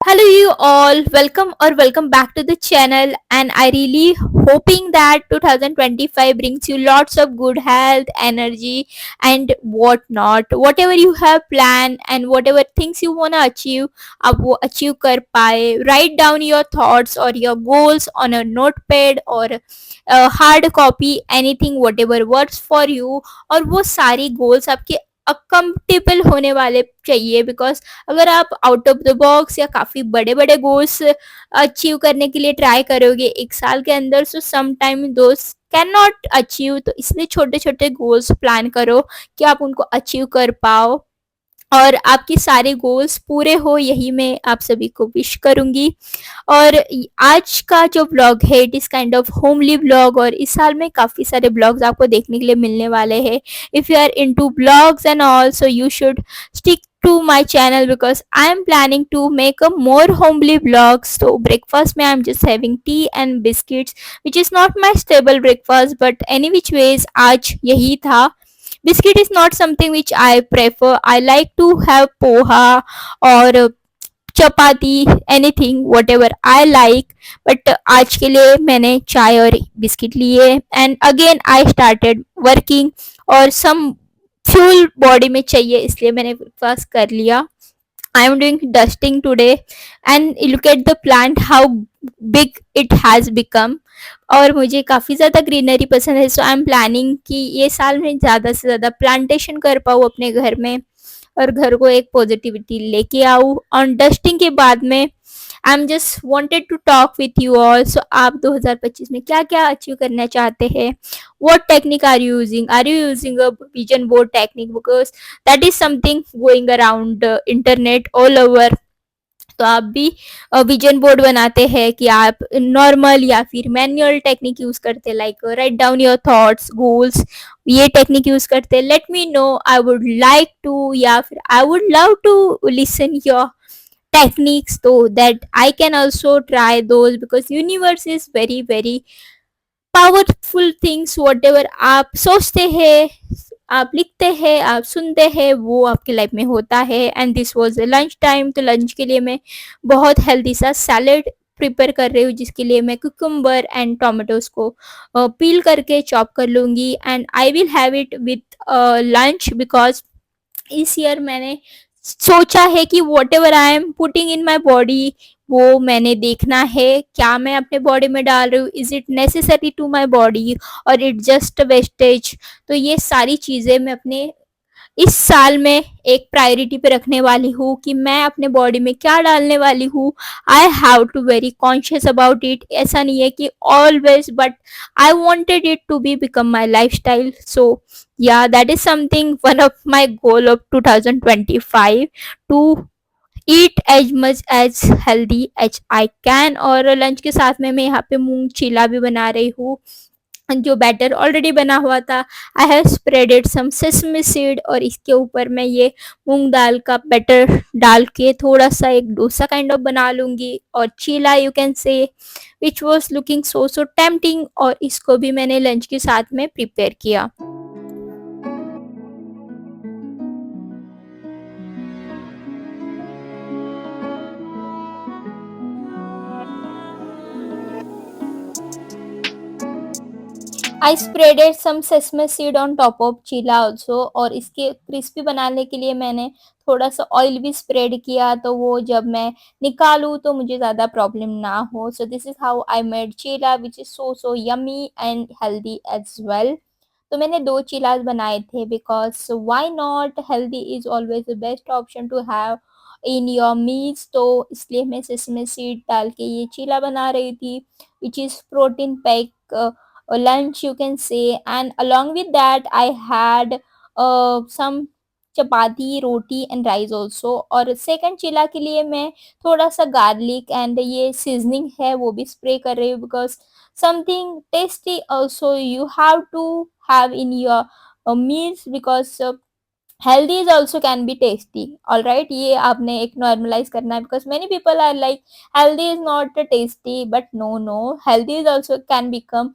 Hello, you all. Welcome back to the channel. And I really hoping that 2025 brings you lots of good health, energy, and whatnot. Whatever you have planned and whatever things you wanna achieve, वो achieve कर पाए. Write down your thoughts or your goals on a notepad or a hard copy. Anything whatever works for you. और वो सारी goals आपके अकम्पेटेबल होने वाले चाहिए बिकॉज अगर आप आउट ऑफ द बॉक्स या काफ़ी बड़े बड़े गोल्स अचीव करने के लिए ट्राई करोगे एक साल के अंदर सो सम टाइम दोस्त कैन नॉट अचीव तो इसलिए छोटे छोटे गोल्स प्लान करो कि आप उनको अचीव कर पाओ और आपके सारे गोल्स पूरे हो यही मैं आप सभी को विश करूंगी। और आज का जो ब्लॉग है it is kind of homely blog और इस साल में काफ़ी सारे ब्लॉग्स आपको देखने के लिए मिलने वाले हैं। If you are into blogs and also you should stick to my channel because I am planning to make a more homely vlogs. So breakfast में I'm just having tea and biscuits which is not my stable breakfast but any which ways आज यही था। Biscuit is not something which I prefer. I like to have poha or chapati, anything whatever I like. But आज के लिए मैंने चाय और biscuit लिए and again I started working और सम फ्यूल बॉडी में चाहिए इसलिए मैंने ब्रेकफास्ट कर लिया। I am doing dusting today and look at the plant how big it has become और मुझे काफ़ी ज़्यादा ग्रीनरी पसंद है सो आई एम प्लानिंग कि ये साल में ज़्यादा से ज़्यादा प्लांटेशन कर पाऊँ अपने घर में और घर को एक पॉजिटिविटी लेके आऊँ। और डस्टिंग के बाद में I am just wanted to talk with you all. So आप 2025 में क्या क्या अचीव करना चाहते हैं? what technique are you using a vision board technique because that is something going around internet all over। तो आप भी विजन बोर्ड बनाते हैं कि आप नॉर्मल या फिर मैनुअल टेक्निक यूज करते like write down your thoughts goals ये टेक्निक यूज करते let me know I would like to या फिर I would love to listen your techniques so that I can also try those because universe is very powerful things whatever आप सोचते हैं आप लिखते हैं आप सुनते हैं वो आपके लाइफ में होता है। And this was lunch time तो लंच के लिए मैं बहुत हेल्दी सा सैलेड प्रिपेयर कर रही हूँ जिसके लिए मैं कुकुम्बर एंड टोमेटोज को पील करके चॉप कर लूँगी and I will have it with lunch because इस ईयर मैंने सोचा है कि what ever I am putting in my body वो मैंने देखना है क्या मैं अपने बॉडी में डाल रही हूँ is it necessary to my body और इट जस्ट वेस्टेज। तो ये सारी चीज़ें मैं अपने इस साल में एक प्रायोरिटी पे रखने वाली हूँ कि मैं अपने बॉडी में क्या डालने वाली हूँ। I have to very conscious about it. ऐसा नहीं है कि always but I wanted it to be become my lifestyle. So या that is something one of my goal of 2025 to eat as much as healthy as I can. और lunch के साथ में मैं यहाँ पे मूंग चीला भी बना रही हूँ जो बैटर ऑलरेडी बना हुआ था। I have spreaded some sesame seed और इसके ऊपर मैं ये मूंग दाल का बैटर डाल के थोड़ा सा एक डोसा काइंड ऑफ बना लूँगी और चीला you can say which was looking so tempting और इसको भी मैंने लंच के साथ में प्रिपेयर किया। I spreaded some sesame seed on top of cheela also और इसके क्रिस्पी बनाने के लिए मैंने थोड़ा सा ऑयल भी स्प्रेड किया तो वो जब मैं निकालूँ तो मुझे ज़्यादा प्रॉब्लम ना हो। So this is how I made chilla which is so yummy and healthy as well. तो मैंने 2 चीलास बनाए थे because why not healthy is always the best option to have in your meals. तो इसलिए मैं सेसमे सीड डाल के ये चीला बना रही थी which is protein pack lunch you can say and along with that I had some chapati roti and rice also. और सेकंड चिला के लिए मैं थोड़ा सा गार्लिक एंड ये सीजनिंग है वो भी स्प्रे कर रही हूँ because something tasty also you have to have in your meals because healthy is also can be tasty all right. ये आपने एक नॉर्मलाइज करना है because many people are like healthy is not tasty but no healthy is also can become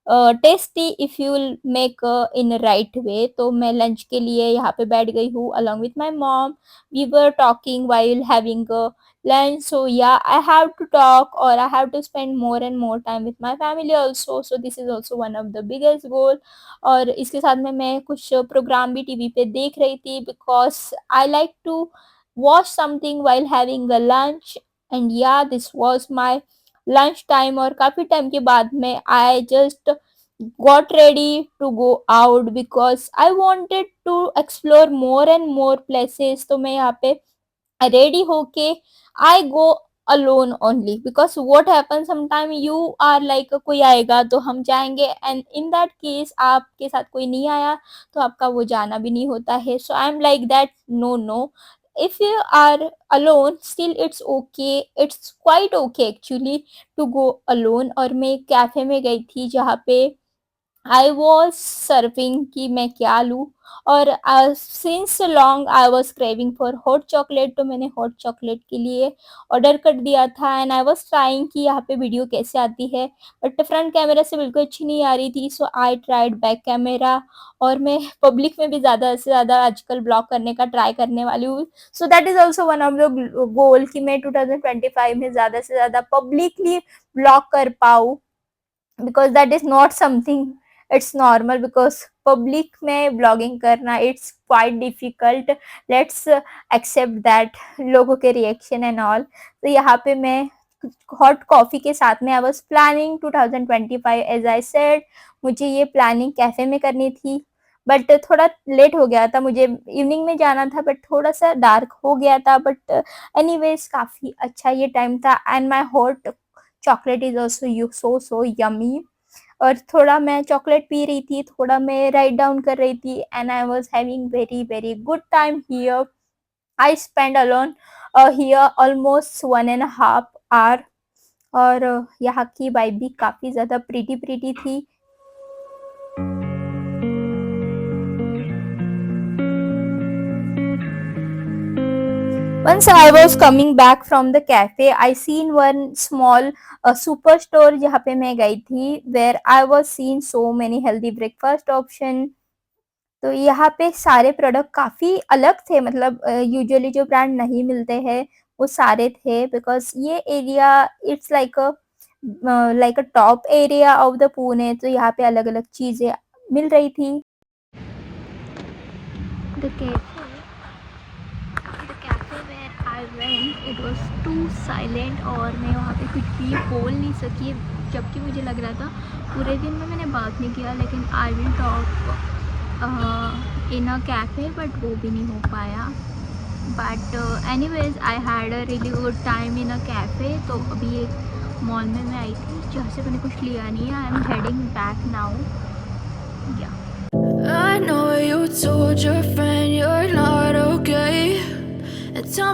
tasty if you make in right way. तो मैं lunch के लिए यहाँ पे बैठ गई हूँ along with my mom. We were talking while having lunch. So yeah, I have to talk, or I have to spend more and more time with my family also. So this is also one of the biggest goal. और इसके साथ में मैं कुछ programme भी TV पे देख रही थी, because I like to watch something while having a lunch. And yeah this was my lunch time, और काफ़ी टाइम के बाद में I just got ready to go out because I wanted to explore more and more places. तो मैं यहाँ पे ready होके I go alone only, because what happen sometime you are like कोई आएगा तो हम जाएंगे, एंड इन दैट केस आपके साथ कोई नहीं आया तो आपका वो जाना भी नहीं होता है. So I am like that, no no, if you are alone still it's okay, it's quite okay actually to go alone. और मैं एक कैफे में गई थी जहाँ पे आई वॉज सर्विंग कि मैं क्या लूँ, और since long I was craving for hot chocolate, तो मैंने हॉट चॉकलेट के लिए ऑर्डर कर दिया था. एंड आई वॉज ट्राइंग कि यहाँ पे वीडियो कैसे आती है, बट फ्रंट कैमरा से बिल्कुल अच्छी नहीं आ रही थी. सो आई ट्राइड बैक कैमरा, और मैं पब्लिक में भी ज़्यादा से ज़्यादा आजकल ब्लॉग करने का ट्राई करने वाली हूँ. So that is also one of the goal कि मैं 2025 में ज़्यादा से ज़्यादा पब्लिकली ब्लॉग कर पाऊँ, because that is not something it's normal, because public में ब्लॉगिंग करना it's quite difficult. Let's accept that, लोगों के रिएक्शन एंड ऑल. तो यहाँ पे मैं हॉट कॉफ़ी के साथ में I was planning 2025 as I said. मुझे ये प्लानिंग कैफ़े में करनी थी, बट थोड़ा लेट हो गया था, मुझे इवनिंग में जाना था, बट थोड़ा सा डार्क हो गया था. बट एनीवेज काफ़ी अच्छा ये टाइम था. And my hot chocolate is also you so so yummy. और थोड़ा मैं चॉकलेट पी रही थी, थोड़ा मैं राइट डाउन कर रही थी, and I was having very very good time here. I spend alone here almost 1.5 hour. और यहाँ की वाइब भी काफ़ी ज़्यादा प्रीटी प्रीटी थी. Once I was coming back from the cafe, I seen one small superstore जहाँ पे मैं गई थी, where I was seeing so many healthy breakfast option. तो यहाँ पे सारे प्रोडक्ट काफ़ी अलग थे, मतलब यूजुअली जो ब्रांड नहीं मिलते हैं वो सारे थे, बिकॉज ये area it's like a top area of the Pune. तो यहाँ पे अलग अलग चीज़ें मिल रही थी. The cafe where I went it was too silent, और मैं वहाँ पे कुछ भी बोल नहीं सकी, जबकि मुझे लग रहा था पूरे दिन में मैंने बात नहीं किया, लेकिन I will talk in a cafe, but वो भी नहीं हो पाया. But anyways I had a really good time in a cafe. तो अभी एक मॉल में मैं आई थी जहाँ से मैंने कुछ लिया नहीं है. I am heading back now. या I know you told your friend you're not okay, and tell